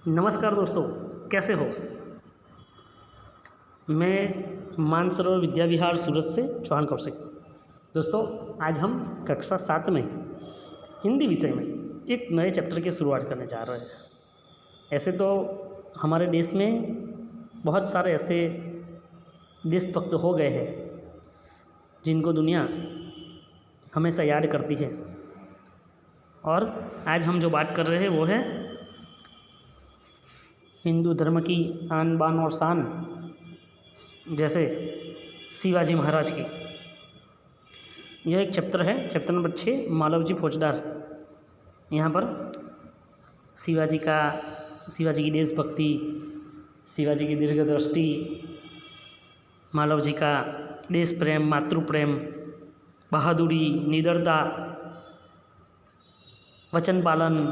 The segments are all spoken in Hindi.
नमस्कार दोस्तों, कैसे हो। मैं मानसरोवर विद्या विहार सूरत से चौहान कौशिक। दोस्तों, आज हम कक्षा 7 में हिंदी विषय में एक नए चैप्टर की शुरुआत करने जा रहे हैं। ऐसे तो हमारे देश में बहुत सारे ऐसे देशभक्त हो गए हैं जिनको दुनिया हमेशा याद करती है, और आज हम जो बात कर रहे हैं वो है हिंदू धर्म की आन बान और शान, जैसे शिवाजी महाराज की। यह एक चैप्टर है, चैप्टर नंबर 6, मालवजी फौजदार। यहाँ पर शिवाजी की देशभक्ति, शिवाजी की दीर्घदृष्टि, मालवजी का देश प्रेम, मातृ प्रेम, बहादुरी, निडरता, वचन पालन,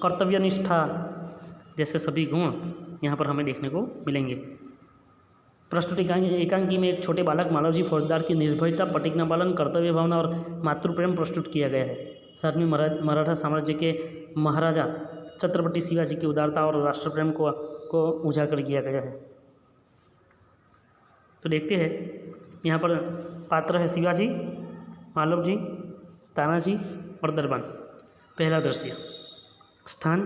कर्तव्यनिष्ठा जैसे सभी गुण यहाँ पर हमें देखने को मिलेंगे। प्रस्तुत एकांकी में एक छोटे बालक मालवजी फौजदार की निर्भयता, प्रतिज्ञा पालन, कर्तव्य भावना और मातृप्रेम प्रस्तुत किया गया है। साथ में मराठा साम्राज्य के महाराजा छत्रपति शिवाजी की उदारता और राष्ट्र प्रेम को उजागर किया गया है। तो देखते हैं, यहाँ पर पात्र है शिवाजी, मालवजी, तानाजी और दरबान। पहला दृश्य, स्थान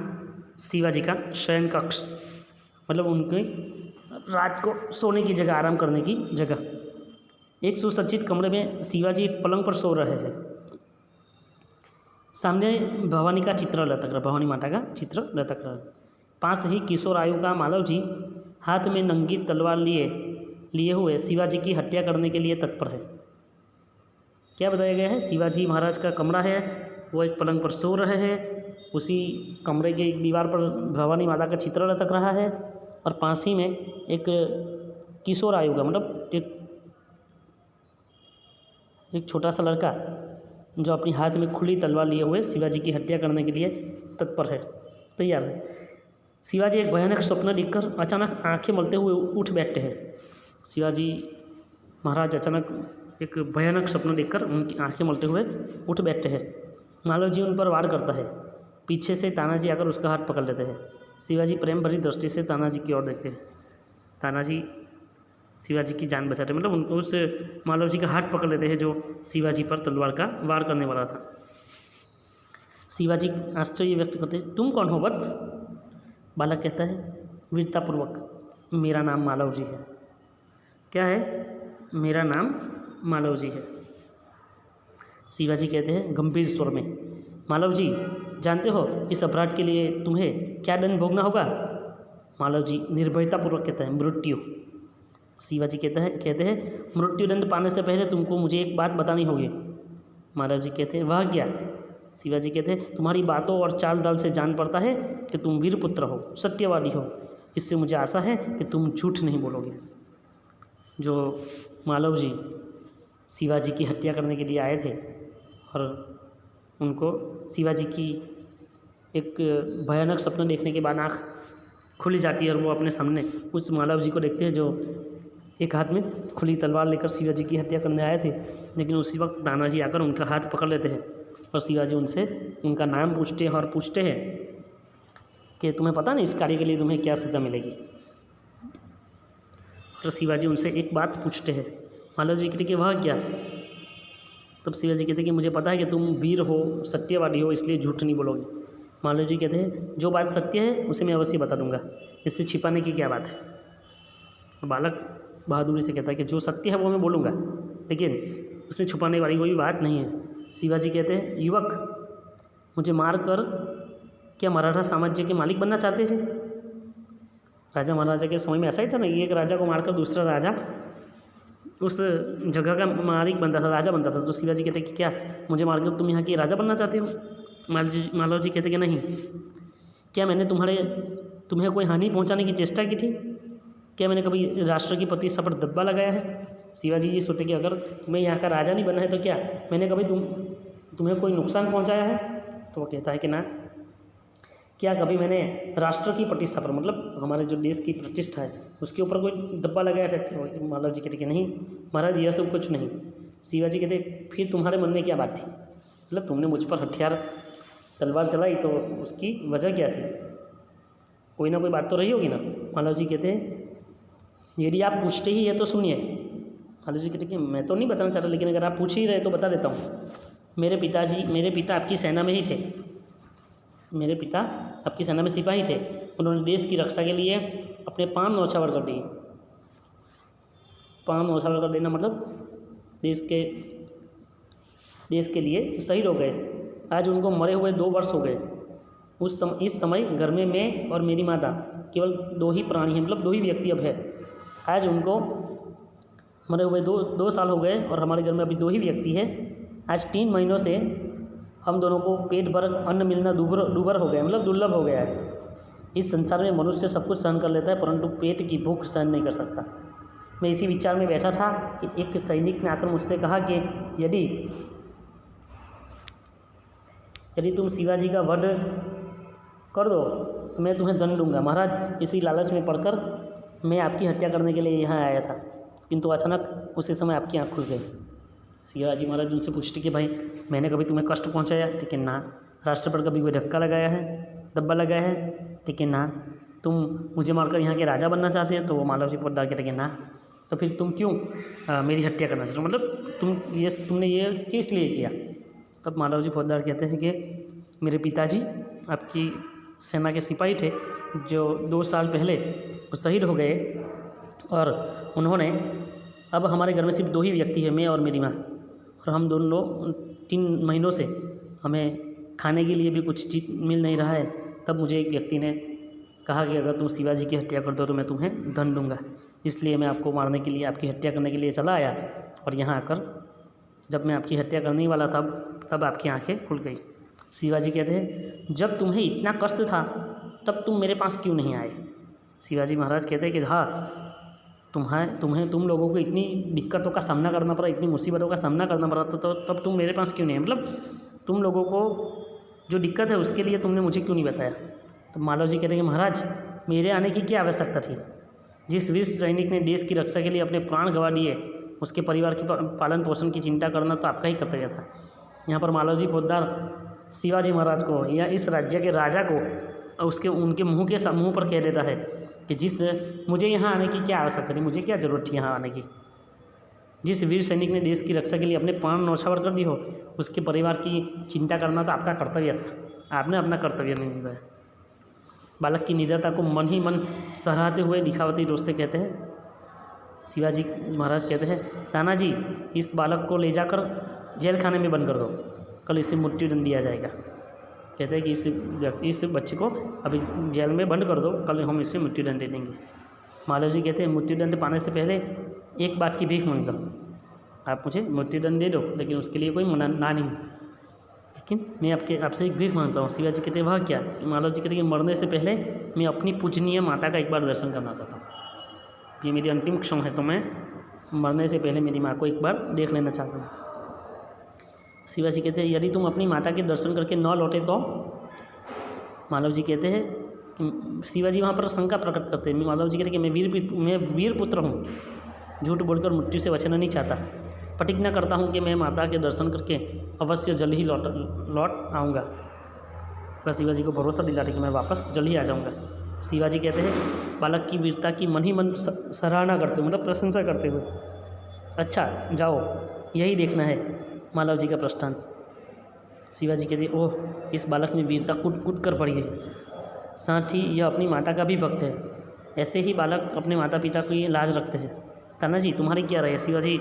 शिवाजी का शयन कक्ष, मतलब उनके रात को सोने की जगह, आराम करने की जगह। एक सुसज्जित कमरे में शिवाजी एक पलंग पर सो रहे हैं। सामने भवानी का चित्र लटक रहा, भवानी माता का चित्र लटक रहा। पास ही किशोर आयु का मालवजी हाथ में नंगी तलवार लिए हुए शिवाजी की हत्या करने के लिए तत्पर है। क्या बताया गया है? शिवाजी महाराज का कमरा है, वो एक पलंग पर सो रहे हैं। उसी कमरे के एक दीवार पर भवानी माता का चित्र लटक रहा है, और पास ही में एक किशोर आयु का, मतलब एक छोटा सा लड़का जो अपनी हाथ में खुली तलवार लिए हुए शिवाजी की हत्या करने के लिए तत्पर है, तैयार है। शिवाजी एक भयानक स्वप्न देखकर अचानक आंखें मलते हुए उठ बैठते हैं। शिवाजी महाराज अचानक एक भयानक स्वप्न देखकर उनकी आंखें मलते हुए उठ बैठते हैं। मालवजी उन पर वार करता है। पीछे से तानाजी आकर उसका हाथ पकड़ लेते हैं। शिवाजी प्रेम भरी दृष्टि से तानाजी की ओर देखते हैं। तानाजी शिवाजी की जान बचाते, मतलब उनको उस मालवजी का हाथ पकड़ लेते हैं जो शिवाजी पर तलवार का वार करने वाला था। शिवाजी आश्चर्य व्यक्त करते हैं, तुम कौन हो वत्स? बालक कहता है वीरतापूर्वक, मेरा नाम मालवजी है। क्या है? मेरा नाम मालवजी है। शिवाजी कहते हैं गंभीर स्वर में, मालवजी जानते हो इस अपराध के लिए तुम्हें क्या दंड भोगना होगा? मालवजी निर्भयतापूर्वक कहता है मृत्यु। शिवाजी कहते हैं मृत्यु दंड पाने से पहले तुमको मुझे एक बात बतानी होगी। मालवजी कहते हैं वह क्या? शिवाजी कहते हैं तुम्हारी बातों और चाल ढाल से जान पड़ता है कि तुम वीर पुत्र हो, सत्यवादी हो। इससे मुझे आशा है कि तुम झूठ नहीं बोलोगे। जो मालवजी शिवाजी की हत्या करने के लिए आए थे, और उनको शिवाजी की एक भयानक सपना देखने के बाद आँख खुली जाती है, और वो अपने सामने उस मालवजी को देखते हैं जो एक हाथ में खुली तलवार लेकर शिवाजी की हत्या करने आए थे। लेकिन उसी वक्त तानाजी आकर उनका हाथ पकड़ लेते हैं, और शिवाजी उनसे उनका नाम पूछते हैं, और पूछते हैं कि तुम्हें पता नहीं इस कार्य के लिए तुम्हें क्या सज़ा मिलेगी। तो शिवाजी उनसे एक बात पूछते हैं। मालवजी कहते कि वह क्या? तब शिवाजी कहते कि मुझे पता है कि तुम वीर हो, सत्यवादी हो, इसलिए झूठ नहीं बोलोगे। मालवजी कहते हैं जो बात सत्य है उसे मैं अवश्य बता दूंगा, इससे छिपाने की क्या बात है। बालक बहादुरी से कहता है कि जो सत्य है वो मैं बोलूँगा, लेकिन उसमें छुपाने वाली कोई बात नहीं है। शिवाजी कहते हैं युवक, मुझे मार कर क्या मराठा साम्राज्य के मालिक बनना चाहते थे? राजा महाराजा के समय में ऐसा ही था ना, एक राजा को मारकर दूसरा राजा उस जगह का मालिक बनता था, राजा बनता था। तो शिवाजी कहते कि क्या मुझे मारकर तुम यहाँ के राजा बनना चाहते हो? मालवजी कहते कि नहीं। क्या मैंने तुम्हें कोई हानि पहुँचाने की चेष्टा की थी? क्या मैंने कभी राष्ट्र की प्रतिष्ठा पर दब्बा लगाया है? शिवाजी ये सोचते कि अगर तुम्हें यहाँ का राजा नहीं बनना है तो क्या मैंने कभी तुम्हें कोई नुकसान पहुँचाया है? तो वो कहता है कि ना। क्या कभी मैंने राष्ट्र की प्रतिष्ठा पर, मतलब हमारे जो देश की प्रतिष्ठा है उसके ऊपर कोई दब्बा लगाया था? मालवजी कहते कि नहीं महाराज, यह सब कुछ नहीं। शिवाजी कहते फिर तुम्हारे मन में क्या बात थी? मतलब तुमने मुझ पर हथियार तलवार चलाई तो उसकी वजह क्या थी? कोई ना कोई बात तो रही होगी ना। मालव जी कहते हैं यदि आप पूछते ही है तो सुनिए। मालव जी कहते हैं कि मैं तो नहीं बताना चाहता, लेकिन अगर आप पूछ ही रहे तो बता देता हूँ। मेरे पिता आपकी सेना में ही थे। मेरे पिता आपकी सेना में सिपाही थे। उन्होंने देश की रक्षा के लिए अपने प्राण न्यौछावर कर दिए। प्राण न्यौछावर कर देना मतलब देश के लिए शहीद हो गए। आज उनको मरे हुए 2 वर्ष हो गए। इस समय घर में मैं और मेरी माता केवल 2 ही प्राणी हैं, मतलब 2 ही व्यक्ति अब है। आज उनको मरे हुए 2 साल हो गए और हमारे घर में अभी 2 ही व्यक्ति हैं। आज 3 महीनों से हम दोनों को पेट भर अन्न मिलना दूभर हो गया, मतलब दुर्लभ हो गया है। इस संसार में मनुष्य सब कुछ सहन कर लेता है, परंतु पेट की भूख सहन नहीं कर सकता। मैं इसी विचार में बैठा था कि एक सैनिक ने आकर मुझसे कहा कि यदि तुम शिवाजी का वध कर दो तो मैं तुम्हें दंड दूंगा। महाराज, इसी लालच में पड़कर मैं आपकी हत्या करने के लिए यहाँ आया था, किंतु अचानक उसी समय आपकी आँख खुल गई। शिवाजी महाराज उनसे पूछते कि भाई मैंने कभी तुम्हें कष्ट पहुँचाया? ठीक है ना। राष्ट्र पर कभी कोई धक्का लगाया है, दब्बा लगाया है? ठीक है ना। तुम मुझे मारकर यहाँ के राजा बनना चाहते हो? तो वो मालव जी पोद्दार कहते हैं कि ना। तो फिर तुम क्यों मेरी हत्या करना चाहते हो? मतलब तुमने ये किस लिए किया? तब मालव जी पोद्दार कहते हैं कि मेरे पिताजी आपकी सेना के सिपाही थे, जो 2 साल पहले वो शहीद हो गए, और उन्होंने अब हमारे घर में सिर्फ 2 ही व्यक्ति हैं, मैं और मेरी माँ, और हम दोनों लोग 3 महीनों से हमें खाने के लिए भी कुछ चीज़ मिल नहीं रहा है। तब मुझे एक व्यक्ति ने कहा कि अगर तुम शिवाजी की हत्या कर दो तो मैं तुम्हें दंड दूंगा। इसलिए मैं आपको मारने के लिए, आपकी हत्या करने के लिए चला आया, और यहाँ आकर जब मैं आपकी हत्या करने वाला था तब आपकी आंखें खुल गई। शिवाजी कहते हैं जब तुम्हें इतना कष्ट था तब तुम मेरे पास क्यों नहीं आए? शिवाजी महाराज कहते हैं कि हाँ, तुम लोगों को इतनी दिक्कतों का सामना करना पड़ा, इतनी मुसीबतों का सामना करना पड़ा, तो तब तुम मेरे पास क्यों नहीं है? मतलब तुम लोगों को जो दिक्कत है उसके लिए तुमने मुझे क्यों नहीं बताया? तो मालव जी कहते हैं कि महाराज, मेरे आने की क्या आवश्यकता थी? जिस वीर सैनिक ने देश की रक्षा के लिए अपने प्राण गंवा दिए, उसके परिवार की पालन पोषण की चिंता करना तो आपका ही कर्तव्य था। यहाँ पर मालव जी पोद्दार शिवाजी महाराज को या इस राज्य के राजा को उनके मुँह पर कह देता है कि मुझे यहाँ आने की क्या आवश्यकता थी, मुझे क्या ज़रूरत थी यहाँ आने की? जिस वीर सैनिक ने देश की रक्षा के लिए अपने प्राण न्यौछावर कर दी हो, उसके परिवार की चिंता करना तो आपका कर्तव्य था। आपने अपना कर्तव्य नहीं निभाया। बालक की निडरता को मन ही मन सराहते हुए दिखावती दोस्त से कहते हैं, शिवाजी महाराज कहते हैं, तानाजी, इस बालक को ले जाकर जेल खाने में बंद कर दो, कल इसे मृत्युदंड दिया जाएगा। कहते हैं कि इस बच्चे को अभी जेल में बंद कर दो, कल हम इसे मृत्युदंड दे देंगे। मालव जी कहते हैं मृत्युदंड पाने से पहले एक बात की भीख मांग लो, आप मुझे मृत्युदंड दे दो, लेकिन उसके लिए कोई ना नहीं, लेकिन मैं आपसे एक भीख मांगता हूँ। शिवाजी कहते हैं वह क्या? मालव जी कहते हैं कि मरने से पहले मैं अपनी पूजनीय माता का एक बार दर्शन करना चाहता हूँ। ये मेरी अंतिम क्षण है, तो मैं मरने से पहले मेरी माँ को एक बार देख लेना चाहता हूँ। शिवाजी कहते हैं यदि तुम अपनी माता के दर्शन करके न लौटे तो? मालव जी कहते हैं कि शिवाजी वहाँ पर शंका प्रकट करते हैं। मालव जी कहते हैं कि मैं वीर पुत्र हूँ, झूठ बोलकर मृत्यु से बचना नहीं चाहता। प्रतिज्ञा करता हूँ कि मैं माता के दर्शन करके अवश्य जल्द ही लौट आऊँगा। वह शिवाजी को भरोसा दिलाते कि मैं वापस जल्द ही आ जाऊँगा। शिवाजी कहते हैं बालक की वीरता की मन ही मन सराहना करते हुए, मतलब प्रशंसा करते हुए, अच्छा जाओ, यही देखना है मालव जी का प्रस्थान। शिवाजी कहते हैं ओह, इस बालक में वीरता कूद कर पड़ी है, साथ ही यह अपनी माता का भी भक्त है। ऐसे ही बालक अपने माता पिता की लाज रखते हैं। तानाजी, तुम्हारी क्या राय है? शिवाजी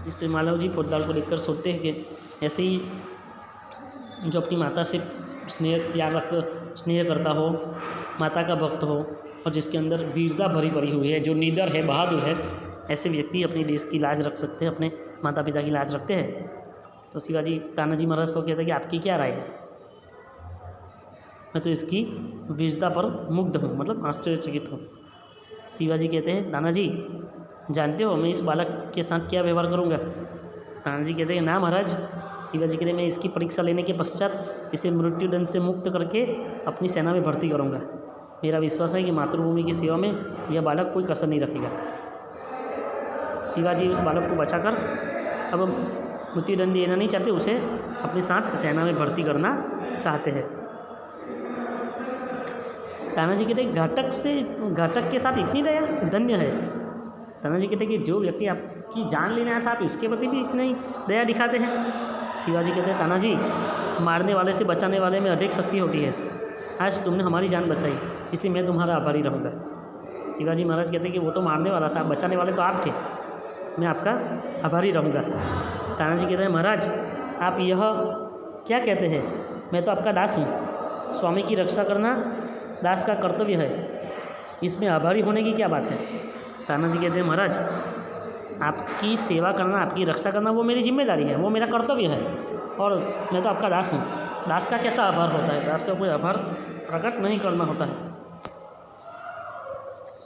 इससे मालव जी पोद्दार को देखकर सोचते हैं कि ऐसे ही जो अपनी माता से स्नेह करता हो, माता का भक्त हो, और जिसके अंदर वीरता भरी पड़ी हुई है, जो निडर है, बहादुर है, ऐसे व्यक्ति अपने देश की लाज रख सकते हैं, अपने माता पिता की लाज रखते हैं। तो शिवाजी तानाजी महाराज को कहते हैं कि आपकी क्या राय है? मैं तो इसकी वीरता पर मुग्ध हूँ, मतलब आश्चर्यचकित हूँ। शिवाजी कहते हैं तानाजी, जानते हो मैं इस बालक के साथ क्या व्यवहार करूँगा? तानाजी कहते हैं ना महाराज। शिवाजी कहते हैं मैं इसकी परीक्षा लेने के पश्चात इसे मृत्युदंड से मुक्त करके अपनी सेना में भर्ती करूँगा। मेरा विश्वास है कि मातृभूमि की सेवा में यह बालक कोई कसर नहीं रखेगा। शिवाजी उस बालक को बचाकर अब मृत्युदंड देना नहीं चाहते, उसे अपने साथ सेना में भर्ती करना चाहते हैं। तानाजी कहते घातक के साथ इतनी दया, धन्य है। तानाजी कहते कि जो व्यक्ति आपकी जान लेने आया था आप इसके प्रति भी इतनी दया दिखाते हैं। शिवाजी कहते हैं तानाजी, मारने वाले से बचाने वाले में अधिक शक्ति होती है। आज तुमने हमारी जान बचाई, इसलिए मैं तुम्हारा आभारी रहूँगा। शिवाजी महाराज कहते हैं कि वो तो मारने वाला था, बचाने वाले तो आप थे, मैं आपका आभारी रहूँगा। तानाजी कहते हैं महाराज आप यह क्या कहते हैं, मैं तो आपका दास हूँ, स्वामी की रक्षा करना दास का कर्तव्य है, इसमें आभारी होने की क्या बात है। तानाजी कहते हैं महाराज आपकी सेवा करना, आपकी रक्षा करना वो मेरी जिम्मेदारी है, वो मेरा कर्तव्य है, और मैं तो आपका दास हूँ। दास का कैसा आभार होता है, दास का कोई आभार प्रकट नहीं करना होता है।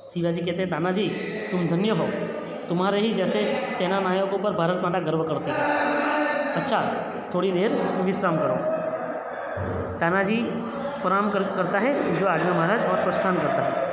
शिवाजी कहते हैं तानाजी तुम धन्य हो, तुम्हारे ही जैसे सेना नायकों पर भारत माता गर्व करते हैं। अच्छा थोड़ी देर विश्राम करो। तानाजी प्रणाम करता है जो आज्ञा महाराज और प्रस्थान करता है।